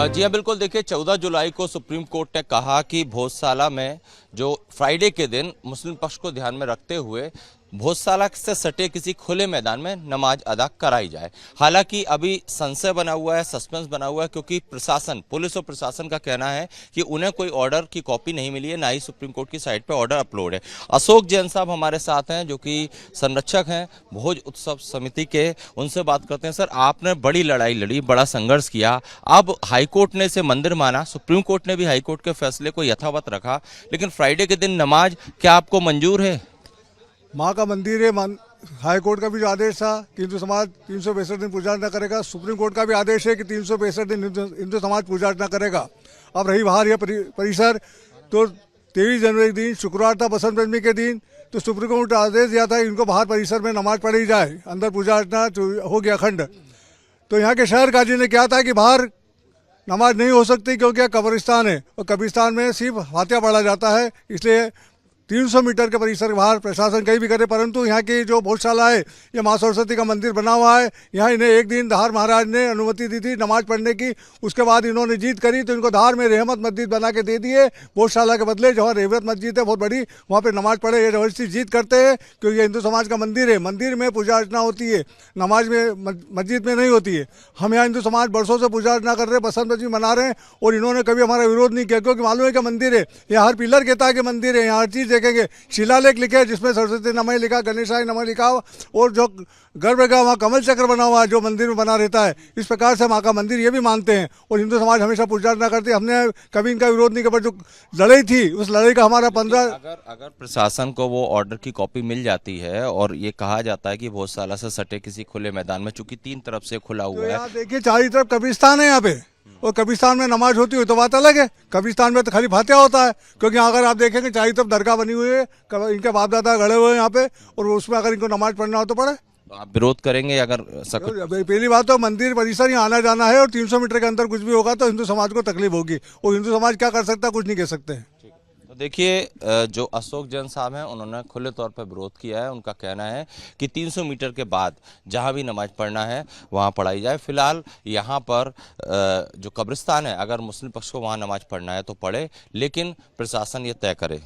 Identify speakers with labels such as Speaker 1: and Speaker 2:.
Speaker 1: जी हाँ, बिल्कुल। देखिए, 14 जुलाई को सुप्रीम कोर्ट ने कहा कि भोजशाला में जो फ्राइडे के दिन मुस्लिम पक्ष को ध्यान में रखते हुए भोजशाला से सटे किसी खुले मैदान में नमाज अदा कराई जाए। हालांकि अभी संशय बना हुआ है, सस्पेंस बना हुआ है, क्योंकि प्रशासन, पुलिस और प्रशासन का कहना है कि उन्हें कोई ऑर्डर की कॉपी नहीं मिली है, ना ही सुप्रीम कोर्ट की साइट पर ऑर्डर अपलोड है। अशोक जैन साहब हमारे साथ हैं, जो कि संरक्षक हैं भोज उत्सव समिति के। उनसे बात करते हैं। सर, आपने बड़ी लड़ाई लड़ी, बड़ा संघर्ष किया, अब हाईकोर्ट ने इसे मंदिर माना, सुप्रीम कोर्ट ने भी हाईकोर्ट के फैसले को यथावत रखा, लेकिन फ्राइडे के दिन नमाज क्या आपको मंजूर है?
Speaker 2: माँ का मंदिर है। हाई कोर्ट का भी जो आदेश था कि हिंदू समाज 365 दिन पूजा अर्चना करेगा, सुप्रीम कोर्ट का भी आदेश है कि 365 दिन हिंदू समाज पूजा अर्चना करेगा। अब रही बाहर यह परिसर, तो 23 जनवरी के दिन शुक्रवार था, बसंत पंचमी के दिन, तो सुप्रीम कोर्ट ने आदेश दिया था कि इनको बाहर परिसर में नमाज पढ़ी जाए, अंदर पूजा अर्चना हो गया अखंड। तो यहाँ के शहर काजी ने क्या था कि बाहर नमाज नहीं हो सकती, क्योंकि कब्रिस्तान है और कब्रिस्तान में सिर्फ फातिहा पढ़ा जाता है, इसलिए 300 मीटर के परिसर के बाहर प्रशासन कहीं भी करे। परंतु यहाँ की जो भोजशाला है, ये माँ सरस्वती का मंदिर बना हुआ है, यहाँ इन्हें एक दिन धार महाराज ने अनुमति दी थी नमाज पढ़ने की। उसके बाद इन्होंने जीत करी तो इनको धार में रहमत मस्जिद बना के दे दिए भोजशाला के बदले। जहाँ रहमत मस्जिद है बहुत बड़ी, वहाँ पर नमाज पढ़े, ये जबरदस्ती जीत करते हैं, क्योंकि ये हिंदू समाज का मंदिर है। मंदिर में पूजा अर्चना होती है, नमाज में मस्जिद में नहीं होती है। हम यहाँ हिंदू समाज बरसों से पूजा अर्चना कर रहे हैं, बसंत पंचमी मना रहे हैं, और इन्होंने कभी हमारा विरोध नहीं किया, क्योंकि मालूम है कि मंदिर है। यहाँ हर पिलर कहता है कि मंदिर है, यहाँ हर चीज़ देखेंगे। शिलालेख लिखे हैं जिसमें सरस्वती नमः लिखा, गणेशाय नमः लिखा, और जो गर्भगृह वहाँ कमल चक्र बना हुआ है जो मंदिर में बना रहता है। इस प्रकार से माँ का मंदिर ये भी मानते हैं, और हिंदू समाज हमेशा पूजा अर्चना करती है। हमने कभी इनका विरोध नहीं किया, पर जो लड़ाई थी उस लड़ाई का हमारा 15
Speaker 1: अगर प्रशासन को वो ऑर्डर की कॉपी मिल जाती है और ये कहा जाता है कि भोजशाला से सटे किसी खुले मैदान में, चूंकि 3 तरफ से खुला हुआ है,
Speaker 2: देखिए चारों तरफ कब्रिस्तान है यहाँ पे, और कब्रिस्तान में नमाज होती है तो बात अलग है। कब्रिस्तान में तो खाली फातिहा होता है, क्योंकि अगर आप देखेंगे चारों तरफ दरगाह बनी हुई है, इनके बाप दादा गड़े हुए हैं यहाँ पे, और उसमें अगर इनको नमाज पढ़ना हो तो पढ़े।
Speaker 1: आप विरोध करेंगे अगर
Speaker 2: पहली बात तो मंदिर परिसर यहाँ आना जाना है, और 300 मीटर के अंदर कुछ भी होगा तो हिंदू समाज को तकलीफ होगी, और हिंदू समाज क्या कर सकता है, कुछ नहीं कह सकते हैं।
Speaker 1: तो देखिए, जो अशोक जैन साहब हैं उन्होंने खुले तौर पर विरोध किया है। उनका कहना है कि 300 मीटर के बाद जहां भी नमाज पढ़ना है वहां पढ़ाई जाए। फिलहाल यहां पर जो कब्रिस्तान है, अगर मुस्लिम पक्ष को वहां नमाज पढ़ना है तो पढ़े, लेकिन प्रशासन ये तय करे।